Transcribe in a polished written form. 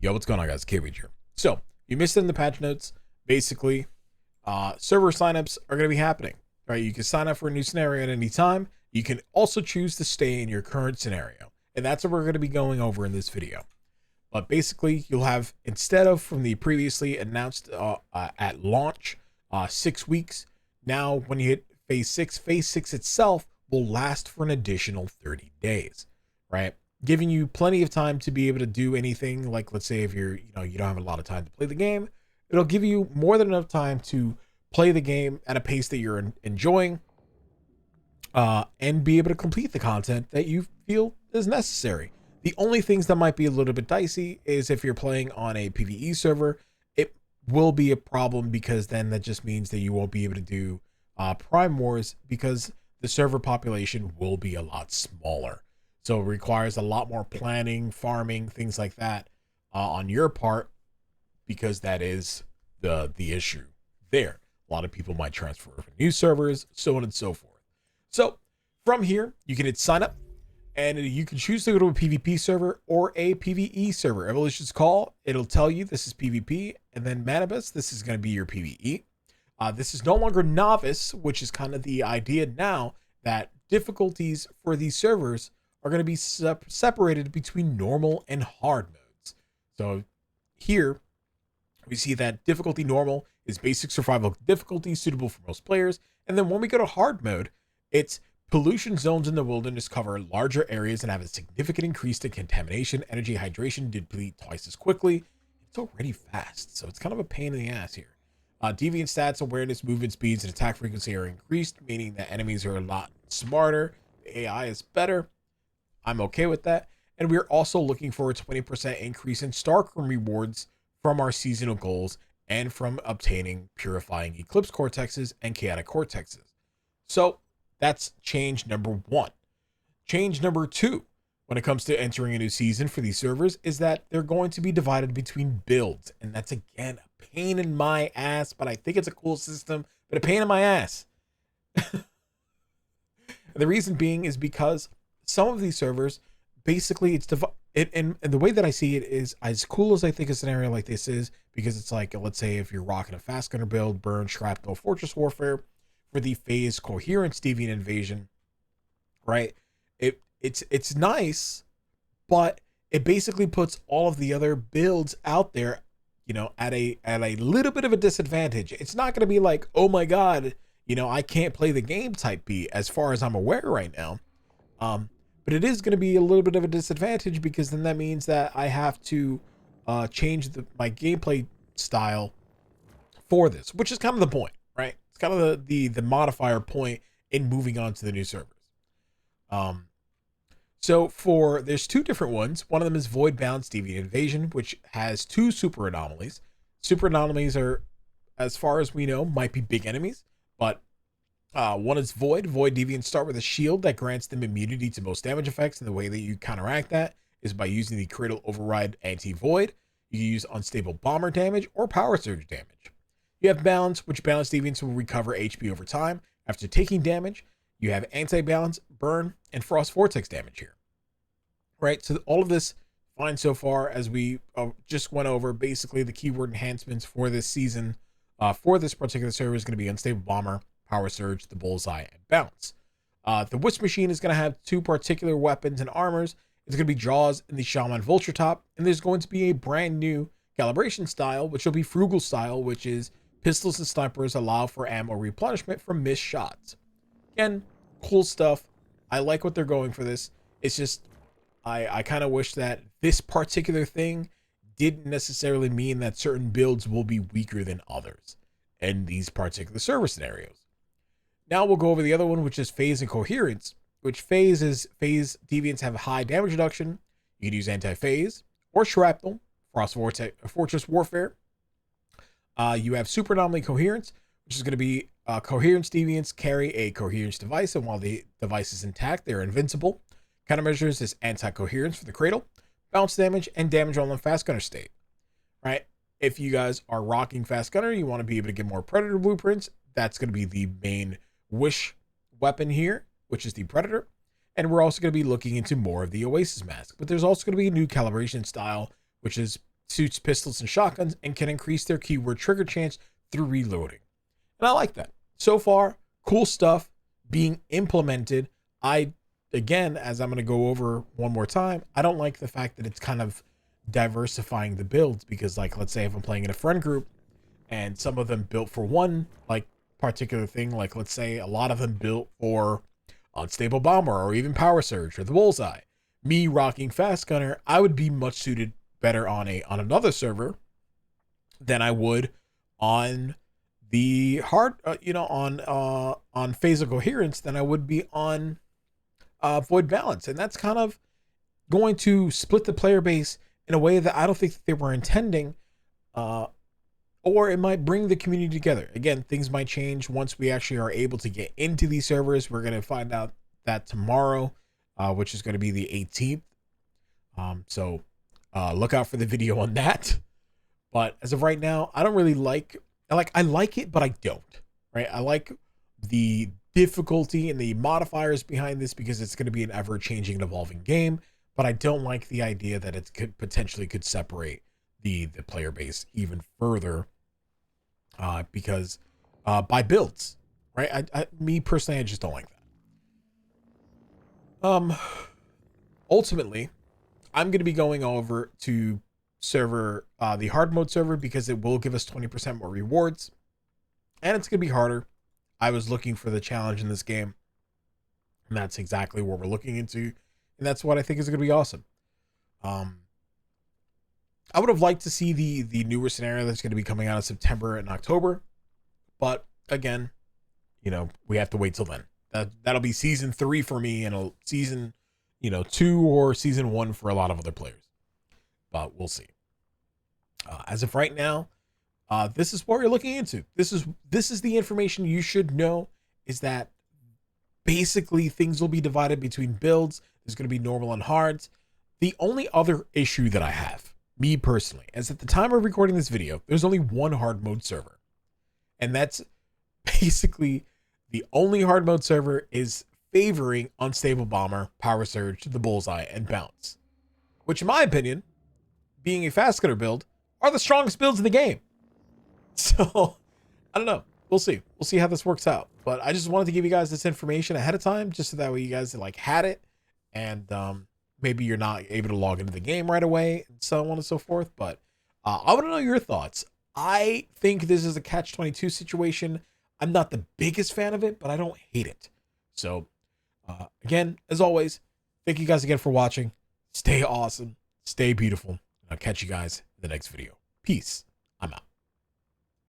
Yo, what's going on, guys? Kaoiji here. So, you missed it in the patch notes. Basically, server signups are going to be happening. Right? You can sign up for a new scenario at any time. You can also choose to stay in your current scenario. And that's what we're going to be going over in this video. But basically, you'll have, instead of from the previously announced at launch, 6 weeks, now when you hit phase 6, phase 6 itself will last for an additional 30 days, right? Giving you plenty of time to be able to do anything. Like, let's say if you don't have a lot of time to play the game, it'll give you more than enough time to play the game at a pace that you're enjoying, and be able to complete the content that you feel is necessary. The only things that might be a little bit dicey is if you're playing on a PvE server, it will be a problem, because then that just means that you won't be able to do Prime Wars, because the server population will be a lot smaller. So it requires a lot more planning, farming, things like that on your part, because that is the issue there. A lot of people might transfer from new servers, so on and so forth. So from here, you can hit sign up, and you can choose to go to a PvP server or a PvE server. Evolution's Call, it'll tell you this is PvP, and then Manibus, this is going to be your PvE. This is no longer Novice, which is kind of the idea now that difficulties for these servers are going to be separated between normal and hard modes. So here we see that difficulty normal is basic survival difficulty, suitable for most players. And then when we go to hard mode, it's pollution zones in the wilderness cover larger areas and have a significant increase in contamination, energy, hydration, deplete twice as quickly. It's already fast, so it's kind of a pain in the ass here. Deviant stats, awareness, movement speeds, and attack frequency are increased, meaning that enemies are a lot smarter. The AI is better. I'm okay with that. And we're also looking for a 20% increase in Starcroom rewards from our seasonal goals and from obtaining purifying Eclipse Cortexes and Chaotic Cortexes. So that's change number 1. Change number 2, when it comes to entering a new season for these servers, is that they're going to be divided between builds. And that's, again, a pain in my ass, but I think it's a cool system, but a pain in my ass. The reason being is because some of these servers, basically, and the way that I see it is, as cool as I think a scenario like this is, because it's like, let's say if you're rocking a fast gunner build, burn, shrapnel, fortress warfare for the phase coherence deviant invasion, right? It's nice, but it basically puts all of the other builds out there, at a little bit of a disadvantage. It's not going to be like, oh my god, I can't play the game type B, as far as I'm aware right now. But it is going to be a little bit of a disadvantage, because then that means that I have to change my gameplay style for this, which is kind of the point, right? It's kind of the modifier point in moving on to the new servers. So there's 2 different ones. One of them is Void Bounce Deviant Invasion, which has 2 super anomalies. Super anomalies are, as far as we know, might be big enemies, but one is Void. Void Deviants start with a shield that grants them immunity to most damage effects, and the way that you counteract that is by using the Cradle Override Anti-Void. You can use Unstable Bomber damage or Power Surge damage. You have Balance, which Balance Deviants will recover HP over time after taking damage. You have Anti-Balance, Burn, and Frost Vortex damage here. Right, so all of this fine so far, as we just went over. Basically, the keyword enhancements for this season, for this particular server, is going to be Unstable Bomber, Power Surge, the Bullseye, and Bounce. The Wisp Machine is going to have 2 particular weapons and armors. It's going to be Jaws and the Shaman Vulture Top, and there's going to be a brand new calibration style, which will be Frugal Style, which is pistols and snipers allow for ammo replenishment from missed shots. Again, cool stuff. I like what they're going for this. It's just, I kind of wish that this particular thing didn't necessarily mean that certain builds will be weaker than others in these particular server scenarios. Now we'll go over the other one, which is Phase and Coherence, which phase deviants have high damage reduction. You can use Anti-Phase or Shrapnel, Frost Vortex, Fortress Warfare. You have Super Anomaly Coherence, which is going to be Coherence deviants carry a coherence device, and while the device is intact, they're invincible. Countermeasures is Anti-Coherence for the Cradle, bounce damage, and damage on the Fast Gunner state. Right? If you guys are rocking Fast Gunner, you want to be able to get more Predator blueprints, that's going to be the main wish weapon here, which is the Predator. And we're also going to be looking into more of the Oasis mask. But there's also going to be a new calibration style, which is suits pistols and shotguns and can increase their keyword trigger chance through reloading. And I like that. So far, cool stuff being implemented. Again, as I'm going to go over one more time, I don't like the fact that it's kind of diversifying the builds, because like, let's say if I'm playing in a friend group and some of them built for one like particular thing, like let's say a lot of them built for unstable bomber or even power surge or the bullseye, me rocking fast gunner, I would be much suited better on another server than I would on the hard on phasal coherence than I would be on void balance. And that's kind of going to split the player base in a way that I don't think that they were intending, or it might bring the community together. Again, things might change once we actually are able to get into these servers. We're going to find out that tomorrow, which is going to be the 18th. So look out for the video on that. But as of right now, I don't really I like it, but I don't, right? I like the difficulty and the modifiers behind this because it's going to be an ever-changing and evolving game, but I don't like the idea that it could potentially separate the player base even further, because by builds, right? Me personally, I just don't like that. Ultimately, I'm going to be going over to server, the hard mode server, because it will give us 20% more rewards, and it's going to be harder. I was looking for the challenge in this game, and that's exactly what we're looking into, and that's what I think is going to be awesome. I would have liked to see the newer scenario that's going to be coming out in September and October, but again, we have to wait till then. That'll be season 3 for me, and a season 2 or season 1 for a lot of other players, but we'll see. As of right now, this is what we're looking into. This is the information you should know, is that basically things will be divided between builds. There's going to be normal and hards. The only other issue that I have, me personally, is at the time of recording this video, there's only one hard mode server. And that's basically the only hard mode server is favoring unstable bomber, power surge, the bullseye, and bounce, which in my opinion, being a fast gunner build, are the strongest builds in the game. So I don't know. We'll see. We'll see how this works out. But I just wanted to give you guys this information ahead of time, just so that way you guys had it, and maybe you're not able to log into the game right away, and so on and so forth. But I want to know your thoughts. I think this is a catch-22 situation. I'm not the biggest fan of it, but I don't hate it. So again, as always, thank you guys again for watching. Stay awesome. Stay beautiful. I'll catch you guys in the next video. Peace. I'm out.